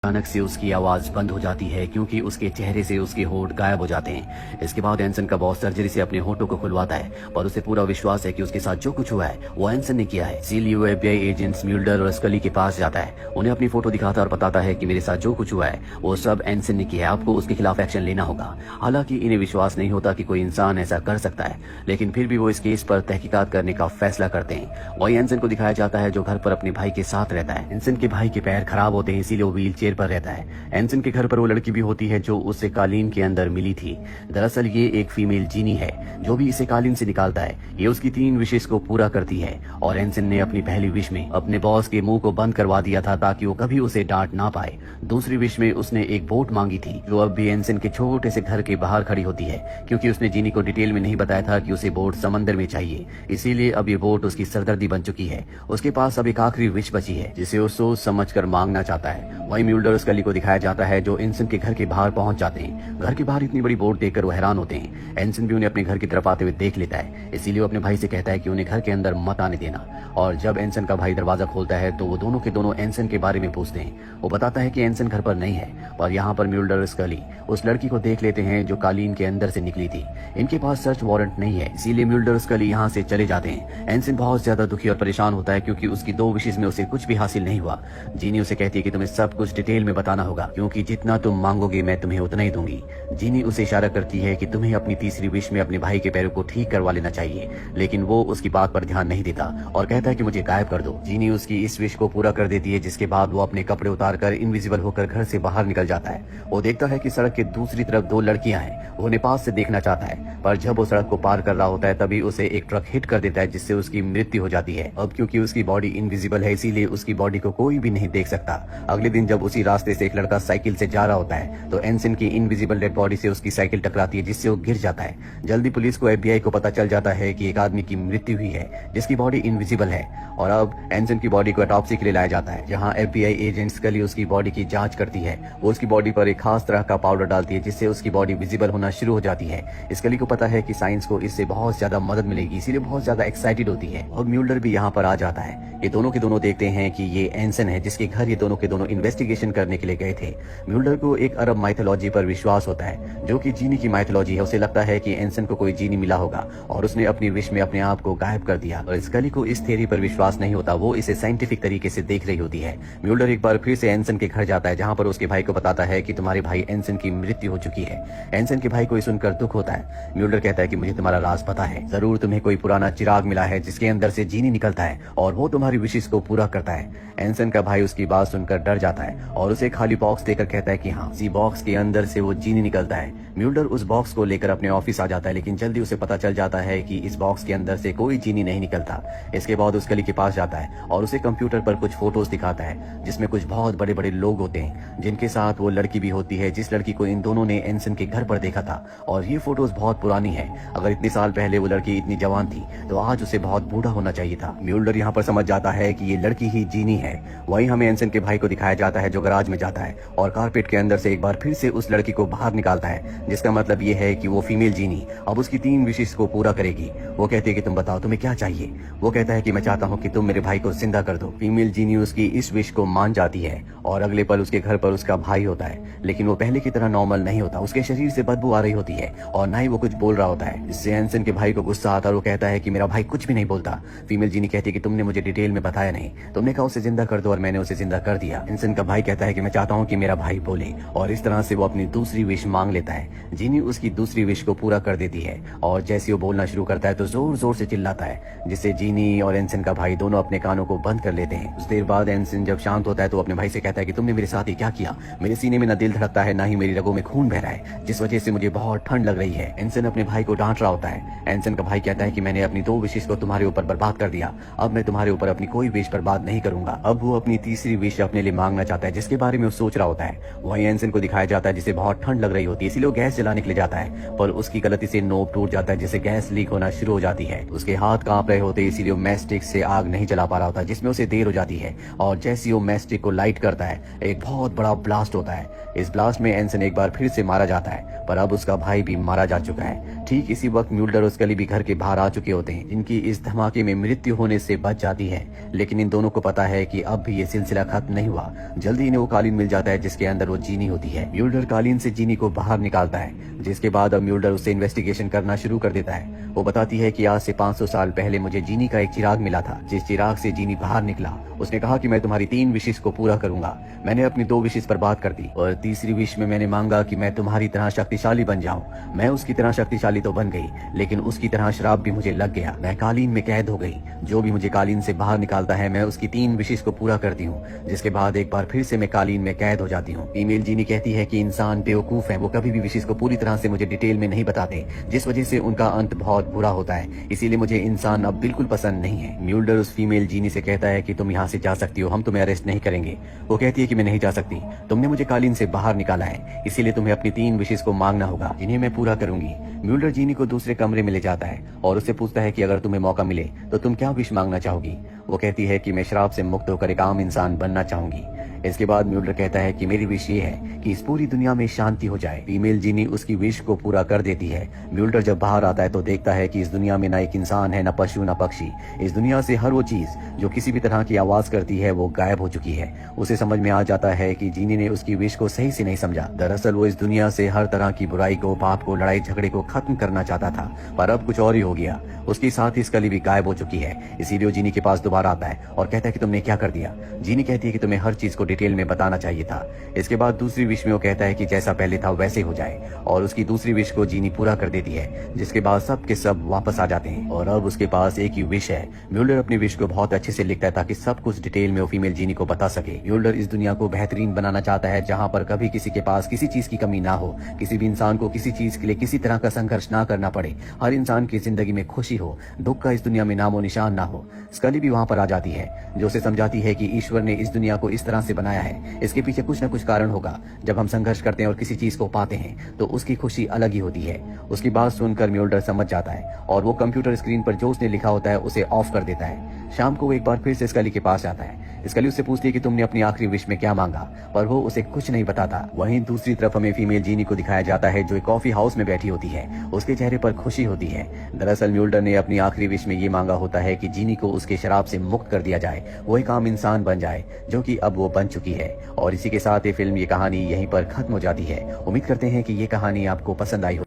अचानक से उसकी आवाज बंद हो जाती है क्योंकि उसके चेहरे से उसके होंठ गायब हो जाते हैं। इसके बाद एंसन का बॉस सर्जरी से अपने होंठों को खुलवाता है, पर उसे पूरा विश्वास है कि उसके साथ जो कुछ हुआ है वो एंसन ने किया है। इसीलिए वो एफबीआई एजेंट्स म्यूल्डर और स्कली के पास जाता है, उन्हें अपनी फोटो दिखाता है और बताता है कि मेरे साथ जो कुछ हुआ है वो सब एंसन ने किया है, आपको उसके खिलाफ एक्शन लेना होगा। हालांकि इन्हें विश्वास नहीं होता कि कोई इंसान ऐसा कर सकता है, लेकिन फिर भी वो इस केस पर तहकीकात करने का फैसला करते हैं। वही एंसन को दिखाया जाता है जो घर पर अपने भाई के साथ रहता है। एंसन के भाई के पैर खराब होते हैं, इसीलिए वो व्हील चेयर पर रहता है। एंसन के घर पर वो लड़की भी होती है जो उसे कालीन के अंदर मिली थी। दरअसल ये एक फीमेल जीनी है जो भी इसे कालीन से निकालता है। ये उसकी 3 विशेष को पूरा करती है और एंसन ने अपनी पहली विश में अपने बॉस के मुंह को बंद करवा दिया था ताकि वो कभी उसे डांट ना पाए। दूसरी विश में उसने एक बोट मांगी थी जो अब भी एंसन के छोटे से घर के बाहर खड़ी होती है, क्योंकि उसने जीनी को डिटेल में नहीं बताया था कि उसे बोट समंदर में चाहिए, इसीलिए अब ये बोट उसकी सरदर्दी बन चुकी है। उसके पास अब एक आखिरी विश बची है जिसे वो सोच समझ कर मांगना चाहता है। वही म्यूल्डर स्कली को दिखाया जाता है जो एंसन के घर के बाहर पहुंच जाते हैं। घर के बाहर इतनी बड़ी बोट देखकर वो हैरान होते हैं। एंसन भी उन्हें अपने घर की तरफ आते हुए देख लेता है, इसीलिए वो अपने भाई से कहता है कि उन्हें घर के अंदर मत आने देना। और जब एंसन का भाई दरवाजा खोलता है तो वो दोनों के दोनों एंसन के बारे में पूछते हैं। वो बताता है कि एंसन घर पर नहीं है, और यहाँ पर म्यूल्डर और स्कली उस लड़की को देख लेते हैं जो कालीन के अंदर से निकली थी। इनके पास सर्च वारंट नहीं है, इसीलिए म्यूल्डर और स्कली यहाँ से चले जाते हैं। एंसन बहुत ज्यादा दुखी और परेशान होता है क्योंकि उसकी 2 विशेष में उसे कुछ भी हासिल नहीं हुआ। जीनी उसे कहती है कि तुम्हें सब कुछ डिटेल में बताना होगा, क्योंकि जितना तुम मांगोगे मैं तुम्हें उतना ही दूंगी। जीनी उसे इशारा करती है कि तुम्हें अपनी तीसरी विश में अपने भाई के पैरों को ठीक करवा लेना चाहिए, लेकिन वो उसकी बात पर ध्यान नहीं देता और कहता है कि मुझे गायब कर दो। जीनी उसकी इस विश को पूरा कर देती है, जिसके बाद वो अपने कपड़े उतार कर इनविजिबल होकर घर से बाहर निकल जाता है। वो देखता है कि सड़क के दूसरी तरफ 2 लड़कियां हैं। वो उन्हें पास से देखना चाहता है, पर जब वो सड़क को पार कर रहा होता है तभी उसे एक ट्रक हिट कर देता है, जिससे उसकी मृत्यु हो जाती है। अब क्योंकि उसकी बॉडी इनविजिबल है, इसीलिए उसकी बॉडी को कोई भी नहीं देख सकता। अगले दिन जब उसी रास्ते से एक लड़का साइकिल से जा रहा होता है तो एंसन की इनविजिबल डेड बॉडी से उसकी साइकिल टकराती है, जिससे वो गिर जाता है। जल्दी पुलिस को एफबीआई को पता चल जाता है कि एक आदमी की मृत्यु हुई है जिसकी बॉडी इनविजिबल है, और अब एंसन की बॉडी को ऑटोप्सी के लिए लाया जाता है, जहां एफबीआई एजेंट्स के लिए उसकी बॉडी की जांच करती है। वो उसकी बॉडी पर एक खास तरह का पाउडर डालती है जिससे उसकी बॉडी विजिबल होना शुरू हो जाती है। स्कली को पता है कि साइंस को इससे बहुत ज्यादा मदद मिलेगी, इसीलिए बहुत ज्यादा एक्साइटेड होती है। और म्यूल्डर भी यहाँ पर आ जाता है। ये दोनों के दोनों देखते हैं कि ये एंसन है जिसके घर ये दोनों के दोनों इन्वेस्टिगेशन करने के लिए गए थे। म्यूल्डर को एक अरब माइथोलॉजी पर विश्वास होता है जो कि जीनी की माइथोलॉजी है। उसे लगता है कि एंसन को कोई जीनी मिला होगा और उसने अपनी विश में अपने आप को गायब कर दिया, और स्कली को इस थ्योरी पर विश्वास नहीं होता। वो इसे साइंटिफिक तरीके से देख रही होती है। म्यूल्डर एक बार फिर से एंसन के घर जाता है, जहाँ पर उसके भाई को बताता है कि तुम्हारे भाई एंसन की मृत्यु हो चुकी है। एंसन के भाई को सुनकर दुख होता है। म्यूल्डर कहता है कि मुझे तुम्हारा राज पता है, जरूर तुम्हें कोई पुराना चिराग मिला है जिसके अंदर से जीनी निकलता है और वो तुम्हारी विशेष को पूरा करता है। एंसन का भाई उसकी बात सुनकर डर जाता है और उसे खाली बॉक्स देकर कहता है कि हाँ, इसी बॉक्स के अंदर से वो जीनी निकलता है। म्यूल्डर उस बॉक्स को लेकर अपने ऑफिस आ जाता है, लेकिन जल्दी उसे पता चल जाता है कि इस बॉक्स के अंदर से कोई जीनी नहीं निकलता। इसके बाद उस स्कली के पास जाता है और उसे कंप्यूटर पर कुछ फोटोज दिखाता है जिसमें कुछ बहुत बड़े बड़े लोग होते हैं, जिनके साथ वो लड़की भी होती है जिस लड़की को इन दोनों ने एंसन के घर पर देखा था। और ये फोटोज बहुत पुरानी है। अगर इतने साल पहले वो लड़की इतनी जवान थी तो आज उसे बहुत बूढ़ा होना चाहिए था। म्यूल्डर यहाँ पर समझ जाता है कि ये लड़की ही जीनी है। वहीं हमें एंसन के भाई को दिखाया जाता है जो गराज में जाता है और कारपेट के अंदर से एक बार फिर से उस लड़की को बाहर निकालता है, जिसका मतलब ये है कि वो फीमेल जीनी अब उसकी 3 विशेष को पूरा करेगी। वो कहती है कि तुम बताओ तुम्हें क्या चाहिए। वो कहता है कि मैं चाहता हूँ कि तुम मेरे भाई को जिंदा कर दो। फीमेल जीनी उसकी इस विश को मान जाती है और अगले पल उसके घर पर उसका भाई होता है, लेकिन वो पहले की तरह नॉर्मल नहीं होता। उसके शरीर से बदबू आ रही होती है और ना ही वो कुछ बोल रहा होता है, जिससे एंसन के भाई को गुस्सा आता है और वो कहता है कि मेरा भाई कुछ भी नहीं बोलता। फीमेल जीनी कहती है कि तुमने मुझे डिटेल में बताया नहीं, तुमने कहा उसे जिंदा कर दो और मैंने उसे जिंदा कर दिया। एंसन का भाई कहता है कि मैं चाहता हूँ कि मेरा भाई बोले, और इस तरह से वो अपनी दूसरी विश मांग लेता है। जीनी उसकी दूसरी विश को पूरा कर देती है और जैसे वो बोलना शुरू करता है तो जोर जोर से चिल्लाता है, जिससे जीनी और एंसन का भाई दोनों अपने कानों को बंद कर लेते हैं। कुछ देर बाद एंसन जब शांत होता है तो अपने भाई से कहता है कि तुमने मेरे साथ ही क्या किया। मेरे सीने में ना दिल धड़कता है ना ही मेरी रगों में खून बह रहा है, जिस वजह से मुझे बहुत ठंड लग रही है। एंसन अपने भाई को डांट रहा होता है। एंसन का भाई कहता है कि मैंने अपनी 2 विशेष को तुम्हारे ऊपर बर्बाद कर दिया, अब मैं तुम्हारे ऊपर अपनी कोई विश बर्बाद नहीं करूंगा। अब वो अपनी तीसरी विश अपने लिए मांगना चाहता है, जिसके बारे में वो सोच रहा होता है। वहीं एंसन को दिखाया जाता है जिसे बहुत ठंड लग रही होती है, इसलिए वो गैस जलाने के लिए जाता है, पर उसकी गलती से नोब टूट जाता है जिससे गैस लीक होना शुरू हो जाती है। उसके हाथ कांप रहे होते, इसीलिए वो मैस्टिक से आग नहीं जला पा रहा होता, जिसमें उसे देर हो जाती है। और जैसे वो मैस्टिक को लाइट करता है एक बहुत बड़ा ब्लास्ट होता है। इस ब्लास्ट में एंसन एक बार फिर से मारा जाता है, पर अब उसका भाई भी मारा जा चुका है। ठीक इसी वक्त म्यूल्डर और स्कली भी घर के बाहर आ चुके होते हैं, जिनकी इस धमाके में मृत्यु होने से बच जाती है। लेकिन इन दोनों को पता है कि अब भी ये सिलसिला खत्म नहीं हुआ। जल्दी इन्हें वो कालीन मिल जाता है जिसके अंदर वो जीनी होती है। म्यूल्डर कालीन से जीनी को बाहर निकालता है, जिसके बाद अब म्यूल्डर उससे इन्वेस्टिगेशन करना शुरू कर देता है। वो बताती है कि आज से 500 साल पहले मुझे जीनी का एक चिराग मिला था। जिस चिराग से जीनी बाहर निकला, उसने कहा कि मैं तुम्हारी 3 विशेष को पूरा करूंगा। मैंने अपनी 2 विशेष पर बात कर दी और तीसरी विश में मैंने मांगा कि मैं तुम्हारी तरह शक्तिशाली बन जाऊं। मैं उसकी तरह शक्तिशाली तो बन गई, लेकिन उसकी तरह श्राप भी मुझे लग गया। मैं कालीन में कैद हो गई। जो भी मुझे कालीन से बाहर निकालता है, मैं उसकी 3 विशेष को पूरा करती हूँ, जिसके बाद एक बार फिर से मैं कालीन में कैद हो जाती हूँ। फीमेल जीनी कहती है कि इंसान बेवकूफ है, वो कभी भी विशेष को पूरी तरह से मुझे डिटेल में नहीं बताते, जिस वजह से उनका अंत बहुत बुरा होता है। इसीलिए मुझे इंसान अब बिल्कुल पसंद नहीं है। म्यूल्डर उस फीमेल जीनी से कहता है कि तुम यहाँ से जा सकती हो, हम तुम्हें अरेस्ट नहीं करेंगे। वो कहती है कि मैं नहीं जा सकती, तुमने मुझे कालीन से बाहर निकाला है, इसीलिए तुम्हें अपनी 3 विशेष को मांगना होगा, जिन्हें मैं पूरा करूंगी। म्यूल्डर जीनी को दूसरे कमरे में ले जाता है और उससे पूछता है कि अगर तुम्हें मौका मिले तो तुम क्या विश मांगना चाहोगी। वो कहती है कि मैं श्राप से मुक्त होकर एक आम इंसान बनना चाहूंगी। इसके बाद म्यूल्डर कहता है कि मेरी विश ये है कि इस पूरी दुनिया में शांति हो जाए। फीमेल जीनी उसकी विश को पूरा कर देती है। म्यूल्डर जब बाहर आता है तो देखता है कि इस दुनिया में न एक इंसान है, न पशु, न पक्षी। इस दुनिया से हर वो चीज जो किसी भी तरह की आवाज करती है वो गायब हो चुकी है। उसे समझ में आ जाता है कि जीनी ने उसकी विश को सही से नहीं समझा। दरअसल वो इस दुनिया से हर तरह की बुराई को, पाप को, लड़ाई झगड़े को खत्म करना चाहता था, पर अब कुछ और ही हो गया। उसके साथ ही स्कली भी गायब हो चुकी है। इसीलिए वो जीनी के पास दोबारा आता है और कहता है कि तुमने क्या कर दिया। जीनी कहती है कि तुम्हें हर चीज को डिटेल में बताना चाहिए था। इसके बाद दूसरी विश में वो कहता है कि जैसा पहले था वैसे हो जाए, और उसकी दूसरी विश को जीनी पूरा कर देती है, जिसके बाद सब के सब वापस आ जाते हैं और अब उसके पास एक ही विश है। म्यूल्डर अपनी विश को बहुत अच्छे से लिखता है ताकि सब कुछ डिटेल में वो फीमेल जीनी को बता सके। म्यूल्डर इस दुनिया को बेहतरीन बनाना चाहता है, जहाँ पर कभी किसी के पास किसी चीज की कमी ना हो, किसी भी इंसान को किसी चीज के लिए किसी तरह का संघर्ष ना करना पड़े, हर इंसान की जिंदगी में खुशी हो, दुख का इस दुनिया में नामो निशान ना हो। स्कली भी वहाँ पर आ जाती है, जो उसे समझाती है कि ईश्वर ने इस दुनिया को इस तरह से बनाया है, इसके पीछे कुछ न कुछ कारण होगा। जब हम संघर्ष करते हैं और किसी चीज को पाते हैं तो उसकी खुशी अलग ही होती है। उसकी बात सुनकर म्यूल्डर समझ जाता है और वो कंप्यूटर स्क्रीन पर जो उसने लिखा होता है उसे ऑफ कर देता है। शाम को वो एक बार फिर से स्कली के पास आता है। स्कली उससे पूछती है कि तुमने अपनी आखिरी विश में क्या मांगा, पर वो उसे कुछ नहीं बताता। वहीं दूसरी तरफ हमें फीमेल जीनी को दिखाया जाता है, जो एक कॉफी हाउस में बैठी होती है। उसके चेहरे पर खुशी होती है। दरअसल म्यूल्डर ने अपनी आखिरी विश में ये मांगा होता है कि जीनी को उसके शराब से मुक्त कर दिया जाए, वो एक आम इंसान बन जाए, जो कि अब वो बन चुकी है। और इसी के साथ ये फिल्म, ये कहानी यहीं पर खत्म हो जाती है। उम्मीद करते हैं कि ये कहानी आपको पसंद आई हो।